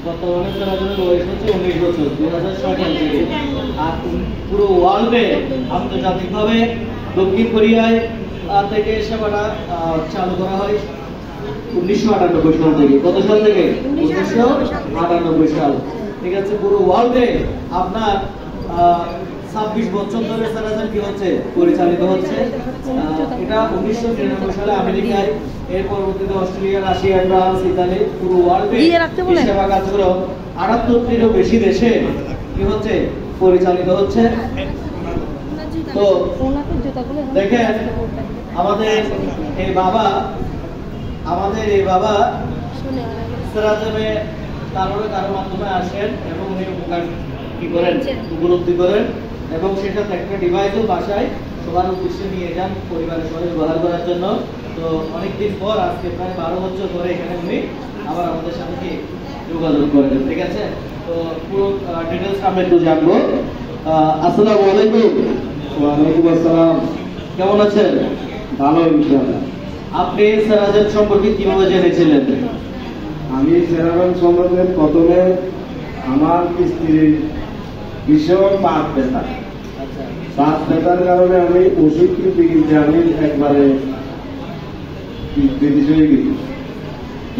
বর্তমানে সিরাজের বয়স হচ্ছে 19 বছর 2006 সাল থেকে। আর পুরো ওয়ার্ল্ডে আন্তর্জাতিকভাবে দক্ষিণ কোরিয়ায় থেকে সেবাটা চালু করা হয় 1998 সাল থেকে। কত সাল থেকে? 1998 সাল। ঠিক আছে, পুরো ওয়ার্ল্ডে আপনার 26 বছর ধরে সিরাজের কি হচ্ছে পরিচালিত হচ্ছে। এটা 1999 সালে আমেরিকায়, এর পরবর্তীতে অস্ট্রেলিয়া, রাশিয়া, ফ্রান্স, ইতালি, পুরো ওয়ার্ল্ডে সেবা কার্যক্রম 78টিরও বেশি দেশে কি হচ্ছে পরিচালিত হচ্ছে। তো দেখেন আমাদের এই বাবা সিরাজে কারো মাধ্যমে আসেন এবং উনি উপকার কি করেন, উপলব্ধি করেন এবং সেটা একটা ডিভাইসও বাসায় সবার উদ্দেশ্যে নিয়ে যান পরিবারের সঙ্গে ব্যবহার করার জন্য। তো অনেকদিন পর আজকে প্রায় 12 বছর ধরে এখানে উনি আবার আমাদের সাথে কি যোগাযোগ করেন। ঠিক আছে, তো পুরো ডিটেলস আমরা একটু জানবো। আসসালামু আলাইকুম। ওয়ালাইকুম আসসালাম। কেমন আছেন? ভালো ইনশাআল্লাহ। আপনি সিরাজের সম্পর্কে কিভাবে জেনেছিলেন? আমি সিরাজ সম্পর্কে প্রথমে আমার স্ত্রীর ভীষণ বাত ব্যথা, বাত ব্যথার কারণে আমি ওষুধ কিনতে কিনতে আমি একবারে বিদেশ হয়ে গেছি।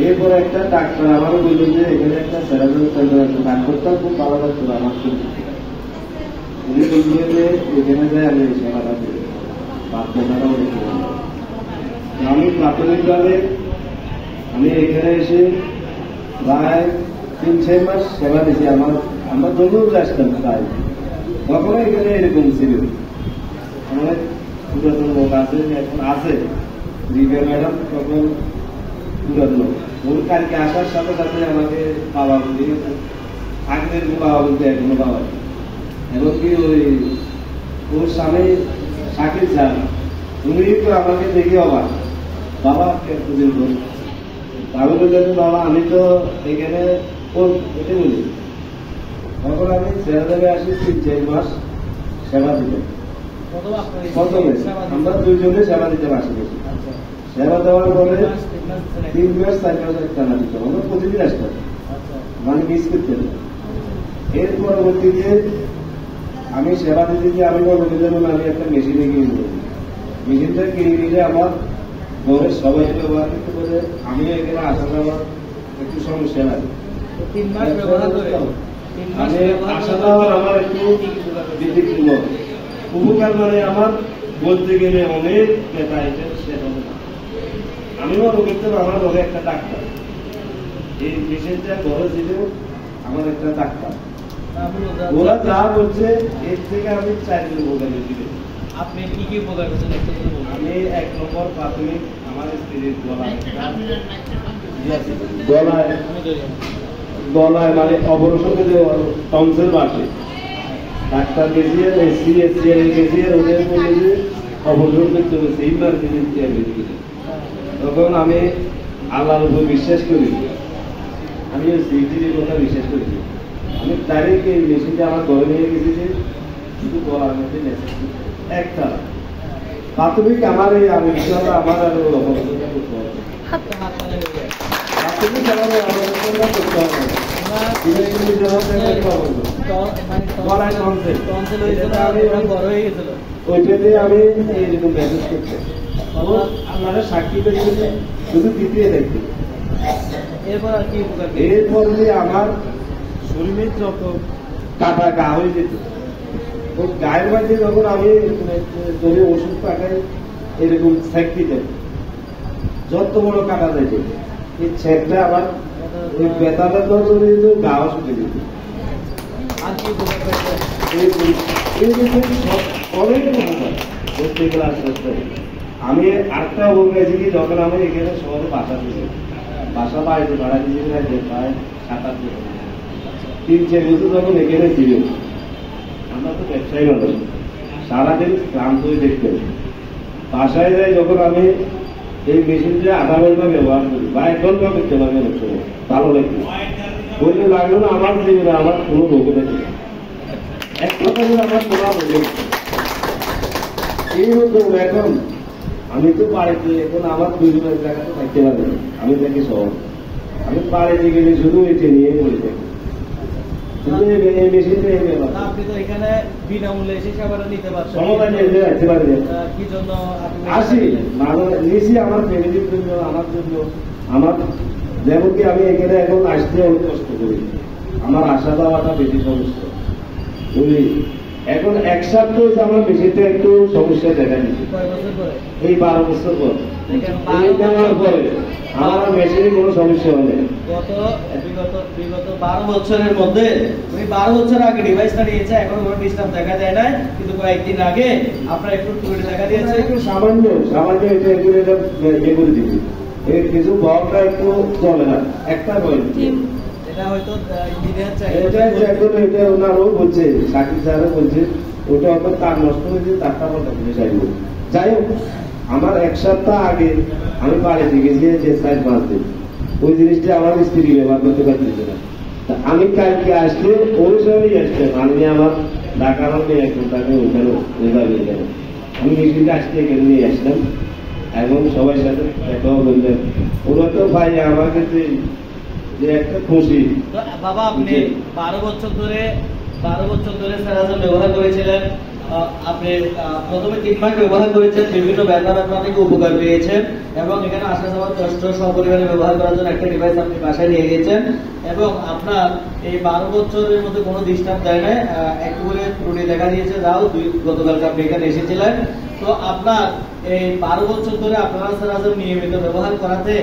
এরপরে একটা ডাক্তার আমারও বলল যে এখানে একটা সিরাজের সেন্টার আছে, ডাক্তারটা খুব ভালো ডাক্তার আমার শুনতে। উনি বললেন যে এখানে যাই আমি সেবাটা দেবো, বাত ব্যথাটাও দেখতে পাবো। আমি প্রাথমিকভাবে আমি এখানে এসে প্রায় 3-6 মাস সেবা দিয়েছি। আমরা জরুর আসতাম প্রায়, তখন এখানে এরকম ছিল। অনেক পুরাতন লোক আছে, এখন আছে রিভিয়া ম্যাডাম, তখন পুরাতন ওর কালকে আসার সাথে সাথে আমাকে বাবা বলে গেছে, আগের বাবা বলতে এখনো বাবা। এমনকি ওর স্বামী শাকিল স্যার, উনি তো আমাকে দেখে অবাক, বাবা এতদিন ধরে। আমি বললেন বাবা আমি তো এখানে এটা বলি। তখন আমি সিরাজে আসি 3-4 মাস সেবা দিতে। প্রথমে আমরা দুইজনে সেবা দিতে আসি। সেবা দেওয়ার পরে 3 মাস 4 মাস টানা দিতাম, আমরা প্রতিদিন আসতাম, মানে মিস করতেন। এর পরবর্তীতে আমি সেবা দিতে গিয়ে আমি বলবো যেমন আমি একটা মেশিনে কিনে নিই। মেশিনটা কিনে নিলে আমার ঘরের সবাই ব্যবহার করতে পারে, আমি এখানে আসার আমার একটু সমস্যা লাগে। আমি আসা যাওয়ার আমার একটু ব্যতিক্রম উপকার, মানে আমার বলতে গেলে অনেক ব্যথা এটা শেষ হবে না। আমিও রোগের তো আমার রোগে একটা ডাক্তার, এই পেশেন্টটা ঘরে ছিল আমার একটা ডাক্তার, ওরা যা বলছে এর থেকে আমি 4 দিন উপকার দিতে। আপনি কি কি উপকার করছেন? আমি 1 নম্বর প্রাথমিক আমার স্ত্রীর গলায় মানে অপারেশন টনসিল বাসে ডাক্তার গেছিয়ে গেছিয়ে ওদের বলে যে অপারেশন করতে হবে, সেই মার্কেটে। তখন আমি আল্লাহর উপর বিশ্বাস করি, আমি সিটির কথা বিশ্বাস করি। আমি ডাইরেক্ট এই মেশিনটা আমার ঘরে নিয়ে গেছি যে শুধু গলার মধ্যে একটা প্রাথমিক আমার এই আমি আমার আরো অপারেশনটা করতে হবে। প্রাথমিক আমার অপারেশনটা করতে হবে। ওইটাতে আমি এইরকম মেসেজ করছি, আপনারা সাক্ষী করে শুধু দ্বিতীয় দেখতে। এরপর আর কি? এরপর আমার শরীরের যত কাটা গা হয়ে যেত, ও গায়ের বাড়িতে যখন আমি যদি ওষুধ পাঠাই এরকম ছ্যাক দিতেন, যত বড় কাটা যেত এই ছ্যাকটা আবার ওই বেতাটা তো চলে যেত, গাও শুকে যেত। অনেক আমি আরেকটা বলছি কি, যখন আমি এখানে শহরে বাসা বাড়িতে ভাড়া দিয়েছি প্রায় 7-8 বছর, 3-4 বছর যখন এখানে ছিল, আমরা তো ব্যবসায়ী মানুষ, সারাদিন ক্লান্ত হয়ে দেখতেন। বাসায় যাই যখন আমি এই মেশিনটা 1/2 ঘন্টা ব্যবহার করি বা 1 ঘন্টা করতে পারি, অনেক সময় ভালো লাগবে বলতে লাগলো না আমার জীবনে আমার কোনো রোগ নেই, এক কথা বলে আমার কোনো রোগ। এই রকম এখন আমি তো বাড়িতে, এখন আমার 2 জনের জায়গাতে থাকতে পারি, আমি থাকি শহর। বাড়িতে গেলে শুধু এটা নিয়ে পড়ে থাকে। শুধু এই মেশিনটা এই ব্যাপার। আপনি তো এখানে বিনামূল্যে এসে সেবাটা নিতে পারছেন। সময় নিয়ে যেতে পারবে। কি জন্য আসি নিয়েছি আমার ফ্যামিলির জন্য, আমার জন্য। আমার যেমন কি আমি এখানে এখন আসতে অনেক কষ্ট করি, আমার আসা যাওয়াটা বেশি সমস্যা বুঝলি। এখন এক সপ্তাহ আমার মেশিনটা একটু সমস্যা দেখা দিচ্ছে। এই 12 বছর পর নেওয়ার পরে আমার মেশিনে কোনো সমস্যা হলে বিগত 12 বছরের মধ্যে উনি 12 বছর আগে ডিভাইসটা নিয়েছে, এখন কোনো ডিস্টার্ব দেখা যায় না, কিন্তু কয়েকদিন আগে আপনার একটু ত্রুটি দেখা দিয়েছে। একটু সামান্য এটা একটু এটা ইয়ে করে দিবি, এই কিছু বলটা একটু চলে না, একটা বল এটা হয়তো এটা ওনারও বলছে, সাকিব স্যারও বলছে ওটা হয়তো তার নষ্ট হয়েছে, তারটা বলতে চাইব। যাই হোক, আমার এক সপ্তাহ আগে আমি বাড়িতে গেছি যে 4-5 দিন, ওই জিনিসটা আমার স্ত্রী ব্যবহার করতে পারতেছে না। আমি কালকে আসলে ওই সময় আসতে আমি আমার ঢাকার নিয়ে একদম তাকে ওইখানে নিয়ে গেল। আমি মেশিনটা আসতে এখানে নিয়ে আসলাম এবং সবাই সাথে দেখাও বললেন। ওরা তো ভাই আমার কাছে যে একটা খুশি। বাবা আপনি 12 বছর ধরে স্যারাজম ব্যবহার করেছিলেন। আপনি প্রথমে 3 মাস ব্যবহার করেছেন, বিভিন্ন ব্যথা থেকে উপকার পেয়েছেন এবং এখানে আসা যাওয়ার কষ্ট সপরিবারে ব্যবহার করার জন্য একটা ডিভাইস আপনি বাসায় নিয়ে গিয়েছেন এবং আপনার এই 12 বছরের মধ্যে কোনো ডিস্টার্ব দেয় না, একটু করে ত্রুটি দেখা দিয়েছে। যাও গতকালকে আপনি এখানে এসেছিলেন, তো আপনার এই 12 বছর ধরে আপনারা স্যারাজম নিয়মিত ব্যবহার করাতে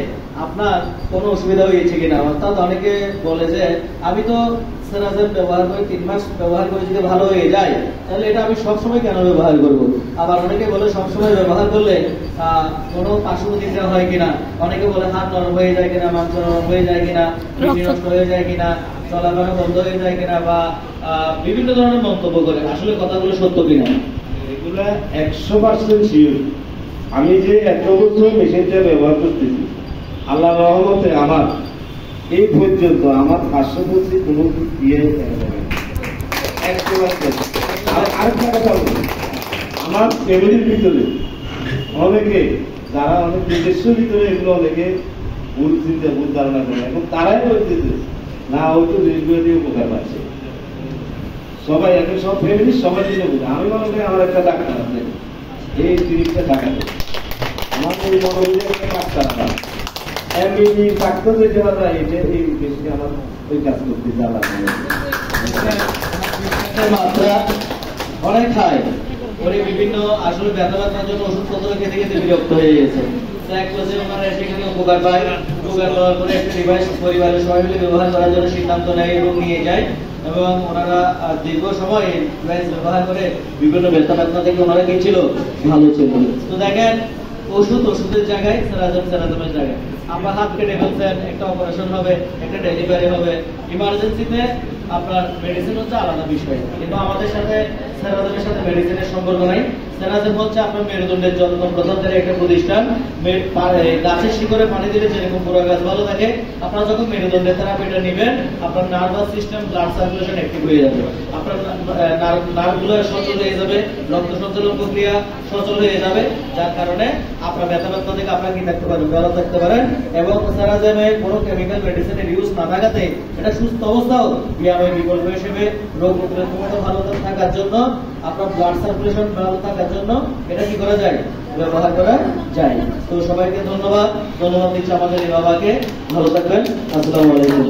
আপনার কোনো অসুবিধা হয়েছে কিনা? অর্থাৎ অনেকে বলে যে আমি তো স্যারাজম ব্যবহার করে 3 মাস ব্যবহার করে যদি ভালো হয়ে যায় তাহলে এটা আমি সবসময় কেন ব্যবহার করব? আবার অনেকে বলে সবসময় ব্যবহার করলে কোনো পার্শ্বপ্রতিক্রিয়া হয় কিনা, অনেকে বলে হাত নরম হয়ে যায় কিনা, মাংস নরম হয়ে যায় কিনা, পেশি নষ্ট হয়ে যায় কিনা, চলাফেরা বন্ধ হয়ে যায় কিনা, বা বিভিন্ন ধরনের মন্তব্য করে। আসলে কথাগুলো সত্য কিনা? এগুলা 100% শিওর। আমি যে এত বছর মেশিনটা ব্যবহার করতেছি, আল্লাহ রহমতে আমার এই পর্যন্ত আমার পার্শ্ববর্তী কোনো দিয়ে আরেকটা কথা বলি, আমার ফ্যামিলির ভিতরে অনেকে যারা অনেক নিজস্ব ভিতরে এগুলো অনেকে ভুল চিন্তা, ভুল ধারণা করে, এবং তারাই বলতেছে না হয়তো জিনিসগুলো দিয়ে উপকার পাচ্ছে। সবাই এখন সব ফ্যামিলির সবাই দিনে বোঝে। আমি মনে করি আমার একটা ডাক্তার আছে, এই জিনিসটা দেখাতে আমার এই মনে করি একটা ডাক্তার আছে, এমনি ডাক্তার যেতে পারা এটা এই বেশি আমার ওই কাজ করতে জ্বালা মাত্রা অনেক খায় ওরে, বিভিন্ন আসলে ব্যথার জন্য ওষুধপত্র খেতে খেতে বিরক্ত হয়ে গেছে। এক বছর ওনারা সেখানে উপকার পায়, উপকার পাওয়ার পরে একটা ডিভাইস পরিবারের সবাই মিলে ব্যবহার করার জন্য সিদ্ধান্ত নেয় এবং নিয়ে যায়, এবং ওনারা দীর্ঘ সময় ডিভাইস ব্যবহার করে বিভিন্ন ব্যথা থেকে ওনারা কি ছিল, ভালো ছিল। তো দেখেন, ওষুধের জায়গায় স্যারাজমের জায়গায় আপনার হাত কেটে ফেলছেন, একটা অপারেশন হবে, একটা ডেলিভারি হবে, ইমার্জেন্সিতে আপনার মেডিসিন হচ্ছে আলাদা বিষয়, কিন্তু আমাদের সাথে স্যারাজমের সাথে মেডিসিনের সম্পর্ক নাই। স্যারাজম হচ্ছে আপনার মেরুদণ্ডের যত্ন প্রদানকারী একটা প্রতিষ্ঠান। গাছের শিকড়ে পানি দিলে যেরকম পুরো গাছ ভালো থাকে, আপনারা যখন মেরুদণ্ডের থেরাপিটা নেবেন আপনার nervous system, blood circulation active হয়ে যাবে, আপনার নার্ভগুলো সচল হয়ে যাবে, রক্ত সঞ্চালন প্রক্রিয়া সচল হয়ে যাবে, যার কারণে আপনার ব্যথা থেকে আপনারা কি থাকতে পারেন, ভালো থাকতে পারেন। এবং স্যারাজমে কোনো কেমিক্যাল মেডিসিনের ইউজ না থাকাতে এটা সুস্থ অবস্থাও ব্যায়ামের বিকল্প হিসেবে রোগ প্রতিরোধ ক্ষমতা ভালো থাকার জন্য, আপনার ব্লাড সার্কুলেশন ভালো থাকার জন্য এটা কি করা যায়, ব্যবহার করা যায়। তো সবাইকে ধন্যবাদ দিচ্ছি আমাদের এই বাবাকে। ভালো থাকবেন। আসসালামু আলাইকুম।